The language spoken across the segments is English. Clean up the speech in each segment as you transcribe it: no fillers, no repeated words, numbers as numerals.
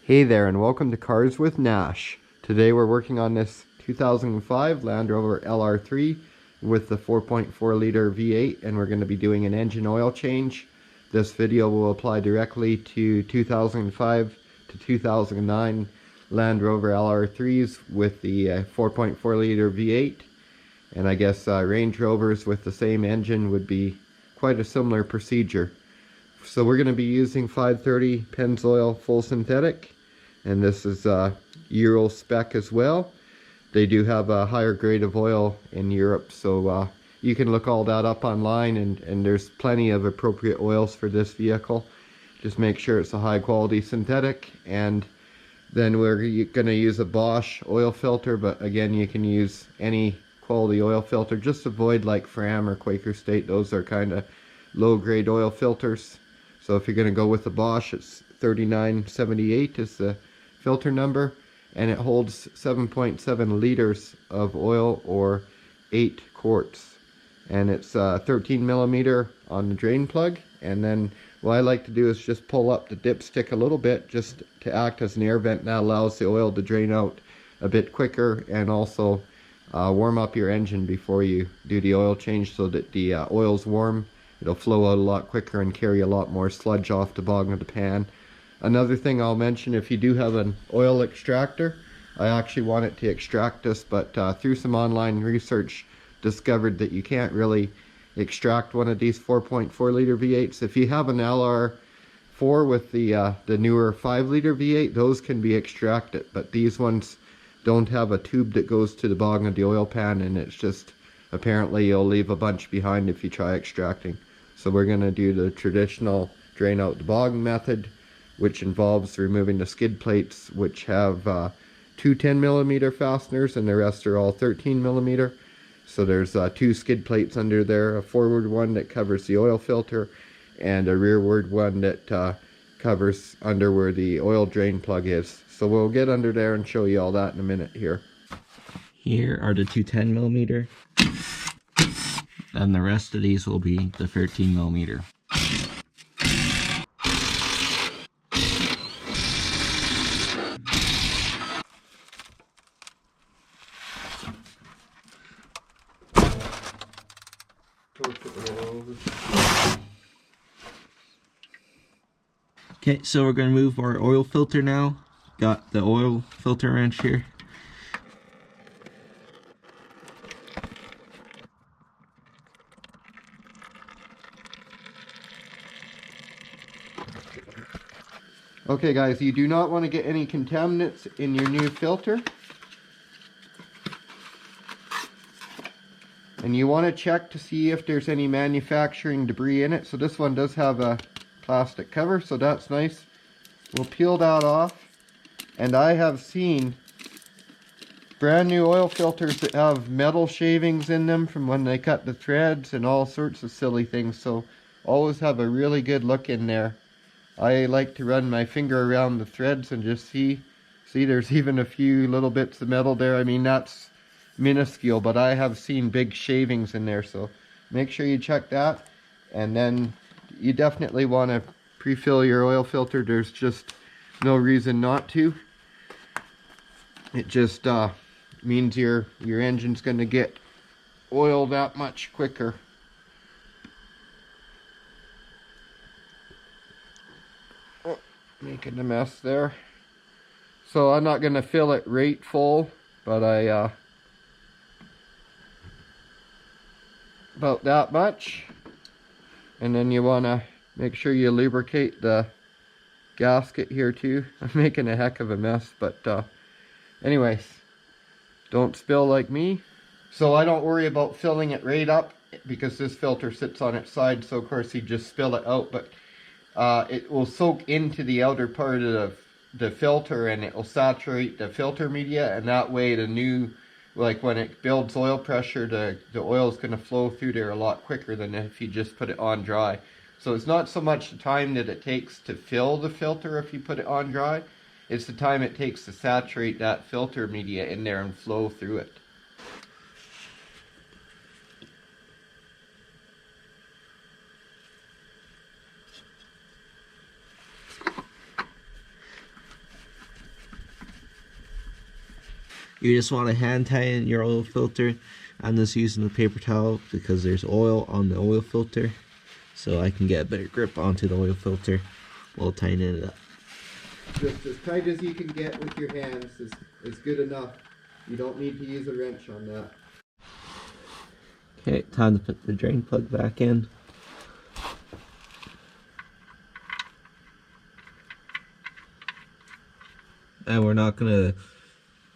Hey there and welcome to Cars with Nash. Today we're working on this 2005 Land Rover LR3 with the 4.4 liter V8 and we're going to be doing an engine oil change. This video will apply directly to 2005 to 2009 Land Rover LR3s with the 4.4 liter V8, and I guess Range Rovers with the same engine would be quite a similar procedure. So we're going to be using 530 Pennzoil full synthetic, and this is Euro spec as well. They do have a higher grade of oil in Europe, so you can look all that up online, and there's plenty of appropriate oils for this vehicle. Just make sure it's a high quality synthetic, and then we're going to use a Bosch oil filter, but again you can use any quality oil filter. Just avoid like Fram or Quaker State. Those are kind of low grade oil filters. So if you're going to go with the Bosch, it's 3978 is the filter number, and it holds 7.7 liters of oil or 8 quarts. And it's 13 millimeter on the drain plug. And then what I like to do is just pull up the dipstick a little bit just to act as an air vent. That allows the oil to drain out a bit quicker, and also warm up your engine before you do the oil change so that the oil's warm. It'll flow out a lot quicker and carry a lot more sludge off the bottom of the pan. Another thing I'll mention, if you do have an oil extractor, I actually want it to extract this, but through some online research discovered that you can't really extract one of these 4.4 liter V8s. If you have an LR4 with the newer 5 liter V8, those can be extracted, but these ones don't have a tube that goes to the bottom of the oil pan, and it's just, apparently you'll leave a bunch behind if you try extracting. So we're going to do the traditional drain out the bottom method, which involves removing the skid plates, which have two 10 millimeter fasteners and the rest are all 13 millimeter. So there's two skid plates under there, a forward one that covers the oil filter and a rearward one that covers under where the oil drain plug is. So we'll get under there and show you all that in a minute here. Here are the two 10 millimeter. And the rest of these will be the 13 millimeter. Okay, so we're going to move our oil filter now. Got the oil filter wrench here. Okay guys, you do not want to get any contaminants in your new filter. And you want to check to see if there's any manufacturing debris in it. So this one does have a plastic cover, so that's nice. We'll peel that off. And I have seen brand new oil filters that have metal shavings in them from when they cut the threads and all sorts of silly things. So always have a really good look in there. I like to run my finger around the threads and just see there's even a few little bits of metal there. I mean, that's minuscule, but I have seen big shavings in there, so make sure you check that. And then you definitely want to pre-fill your oil filter. There's just no reason not to. It just means your engine's going to get oil that much quicker. Making a mess there. So I'm not going to fill it right full, but I about that much. And then you want to make sure you lubricate the gasket here too. I'm making a heck of a mess, but anyways, don't spill like me. So I don't worry about filling it right up because this filter sits on its side, so of course you just spill it out, but it will soak into the outer part of the filter and it will saturate the filter media, and that way the new, like when it builds oil pressure, the oil is going to flow through there a lot quicker than if you just put it on dry. So it's not so much the time that it takes to fill the filter if you put it on dry, it's the time it takes to saturate that filter media in there and flow through it. You just want to hand tighten your oil filter. I'm just using a paper towel because there's oil on the oil filter, so I can get a better grip onto the oil filter while tightening it up. Just as tight as you can get with your hands is good enough. You don't need to use a wrench on that. Okay, time to put the drain plug back in. And we're not going to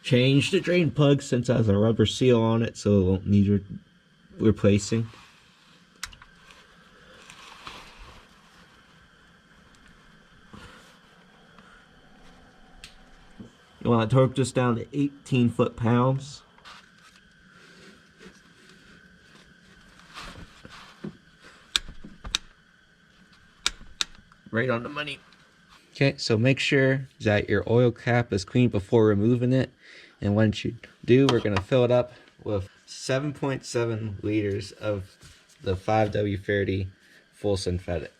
change the drain plug since it has a rubber seal on it, so it won't need replacing. You want to torque this down to 18 foot-pounds. Right on the money. Okay, so make sure that your oil cap is clean before removing it. And once you do, we're going to fill it up with 7.7 liters of the 5W30 full synthetic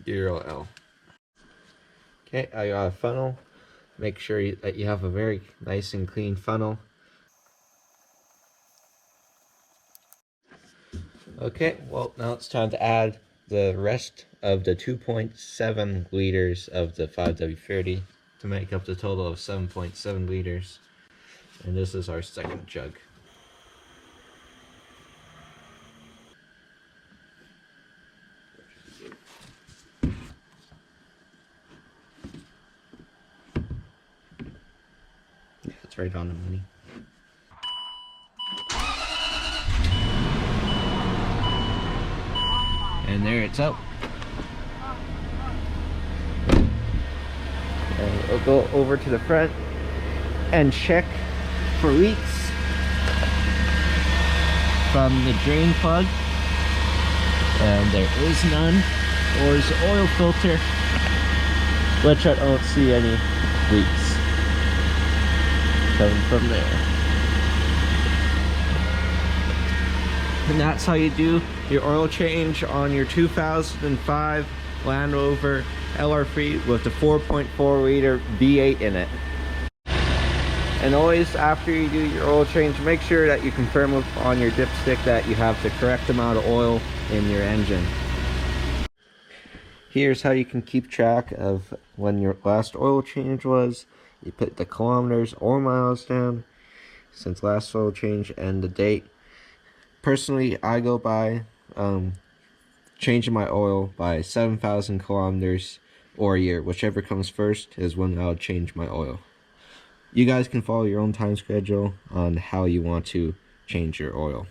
Euro L. Okay, I got a funnel. Make sure that you have a very nice and clean funnel. Okay, well, now it's time to add the rest of the 2.7 liters of the 5W30 to make up the total of 7.7 liters. And this is our second jug. Yeah, it's right on the money. And there it's out. And we'll go over to the front and check for leaks from the drain plug. And there is none. Or the oil filter, which I don't see any leaks coming from there. And that's how you do your oil change on your 2005 Land Rover LR3 with the 4.4 liter V8 in it. And always after you do your oil change, make sure that you confirm on your dipstick that you have the correct amount of oil in your engine. Here's how you can keep track of when your last oil change was. You put the kilometers or miles down since last oil change and the date. Personally, I go by changing my oil by 7,000 kilometers or a year. Whichever comes first is when I'll change my oil. You guys can follow your own time schedule on how you want to change your oil.